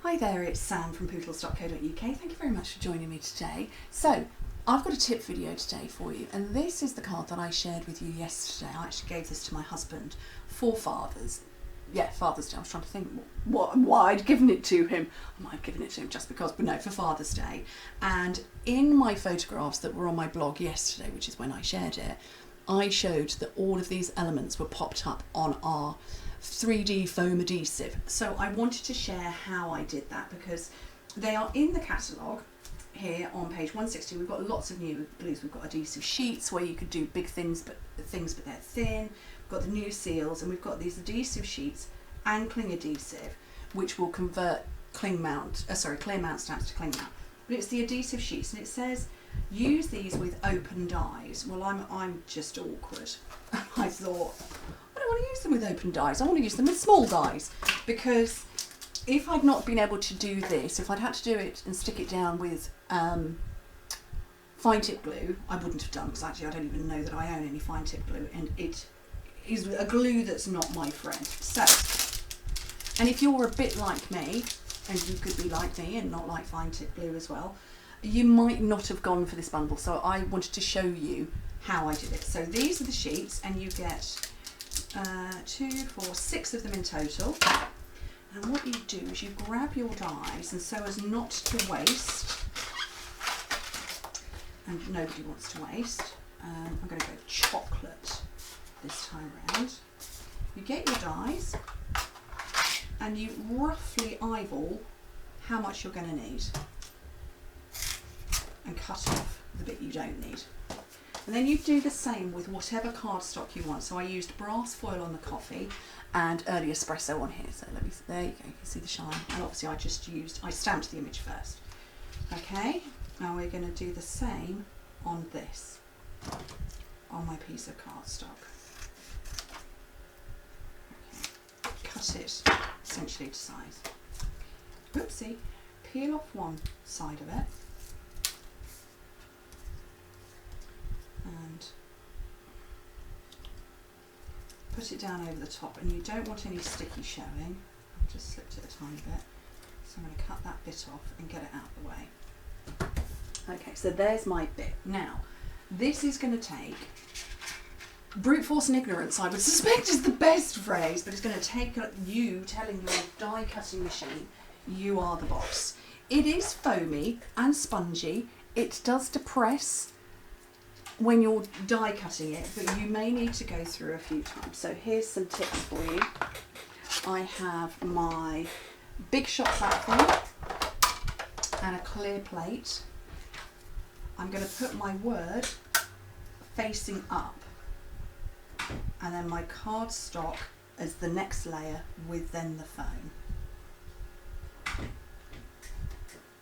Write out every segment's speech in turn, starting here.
Hi there, it's Sam from Pootles.co.uk. Thank you very much for joining me today. So, I've got a tip video today for you, and this is the card that I shared with you yesterday. I actually gave this to my husband for Father's Day. I was trying to think why I'd given it to him. I might have given it to him just because, but no, for Father's Day. And in my photographs that were on my blog yesterday, which is when I shared it, I showed that all of these elements were popped up on our 3D foam adhesive. So I wanted to share how I did that because they are in the catalogue here on page 160. We've got lots of new glues. We've got adhesive sheets where you could do big things but they're thin. We've got the new seals, and we've got these adhesive sheets and cling adhesive which will convert clear mount stamps to cling mount. But it's the adhesive sheets, and it says use these with open dies. Well, I'm just awkward. I thought, I don't want to use them with open dies. I want to use them with small dies, because if I'd not been able to do this, if I'd had to do it and stick it down with fine tip glue, I wouldn't have done, because actually I don't even know that I own any fine tip glue, and it is a glue that's not my friend. So, and if you're a bit like me, and you could be like me and not like fine tip glue as well, you might not have gone for this bundle. So I wanted to show you how I did it. So these are the sheets, and you get 2, 4, 6 of them in total. And what you do is you grab your dies, and so as not to waste, and nobody wants to waste, I'm going to go chocolate this time round. You get your dies and you roughly eyeball how much you're going to need and cut off the bit you don't need. And then you do the same with whatever cardstock you want. So I used brass foil on the coffee and early espresso on here. So there you go, you can see the shine. And obviously I stamped the image first. Okay, now we're going to do the same on this, on my piece of cardstock. Okay. Cut it essentially to size. Oopsie, peel off one side of it. And put it down over the top, and you don't want any sticky showing. I've just slipped it a tiny bit, so I'm going to cut that bit off and get it out of the way. Okay, so there's my bit. Now, this is going to take brute force and ignorance, I would suspect is the best phrase, but it's going to take you telling your die cutting machine you are the boss. It is foamy and spongy. It does depress when you're die cutting it, but you may need to go through a few times. So here's some tips for you. I have my Big Shot platform and a clear plate. I'm going to put my word facing up, and then my cardstock as the next layer with then the foam.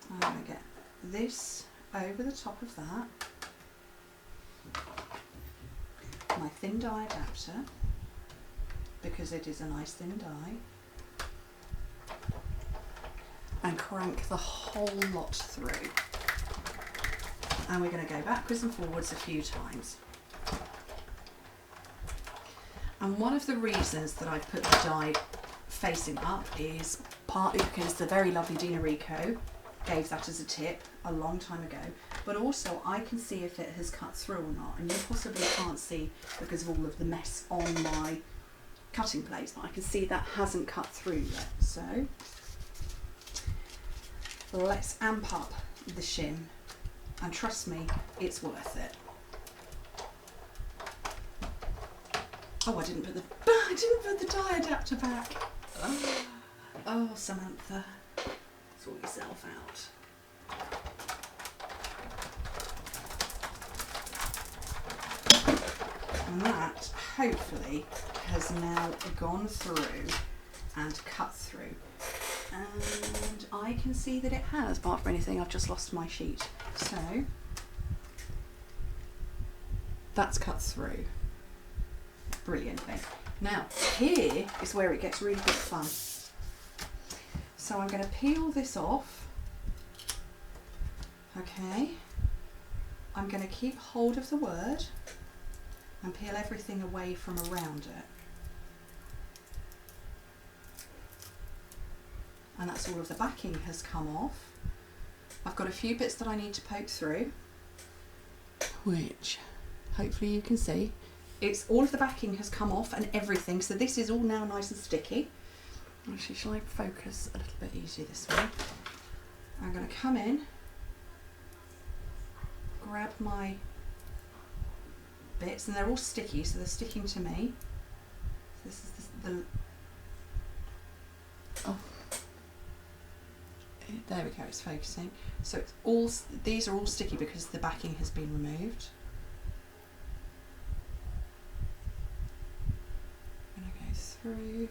I'm going to get this over the top of that. My thin die adapter, because it is a nice thin die, and crank the whole lot through. And we're going to go backwards and forwards a few times. And one of the reasons that I put the die facing up is partly because the very lovely Dina Rico gave that as a tip a long time ago, but also I can see if it has cut through or not, and you possibly can't see because of all of the mess on my cutting plates, but I can see that hasn't cut through yet. So let's amp up the shim, and trust me, it's worth it. Oh, I didn't put the die adapter back. Oh, Samantha, sort yourself out. And that hopefully has now gone through and cut through. And I can see that it has, apart from anything, I've just lost my sheet. So that's cut through brilliantly. Now here is where it gets really good fun. So I'm going to peel this off. Okay, I'm going to keep hold of the word and peel everything away from around it. and that's all of the backing has come off. I've got a few bits that I need to poke through, which hopefully you can see. It's all of the backing has come off and everything, so this is all now nice and sticky. Actually, shall I focus a little bit easier this way? I'm going to come in, grab my bits, and they're all sticky, so they're sticking to me. This is the oh, there we go, it's focusing. So it's all, these are all sticky because the backing has been removed. I'm going to go through.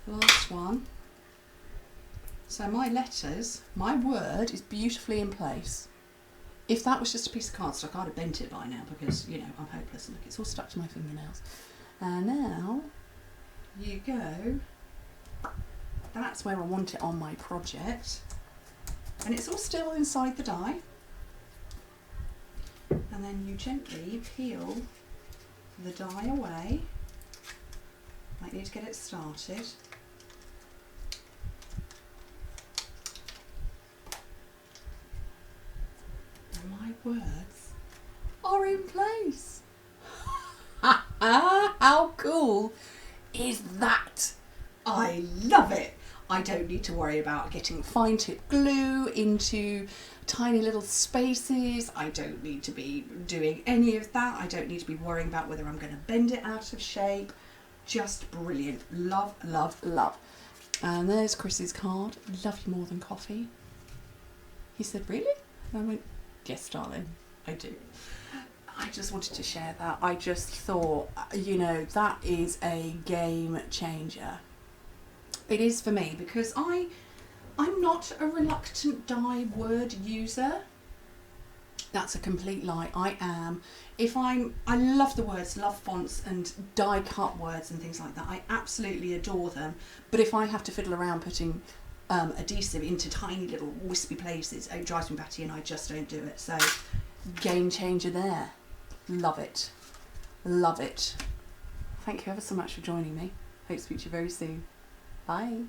Last one. So my letters, my word is beautifully in place. If that was just a piece of cardstock, I'd have bent it by now because, you know, I'm hopeless. Look, it's all stuck to my fingernails. And now you go. That's where I want it on my project. And it's all still inside the die. And then you gently peel the die away. Might need to get it started. My words are in place. How cool is that? I love it. I don't need to worry about getting fine tip glue into tiny little spaces. I don't need to be doing any of that. I don't need to be worrying about whether I'm going to bend it out of shape. Just brilliant. Love, love, love. And there's Chris's card. Love you more than coffee. He said, really? And I went, yes, darling, I do. I just wanted to share that. I just thought, you know, that is a game changer. It is for me because I'm not a reluctant die word user. That's a complete lie. I am. I love the words, love fonts and die cut words and things like that. I absolutely adore them. But if I have to fiddle around putting adhesive into tiny little wispy places, it drives me batty and I just don't do it. So game changer there. Love it. Love it. Thank you ever so much for joining me. Hope to speak to you very soon. Bye.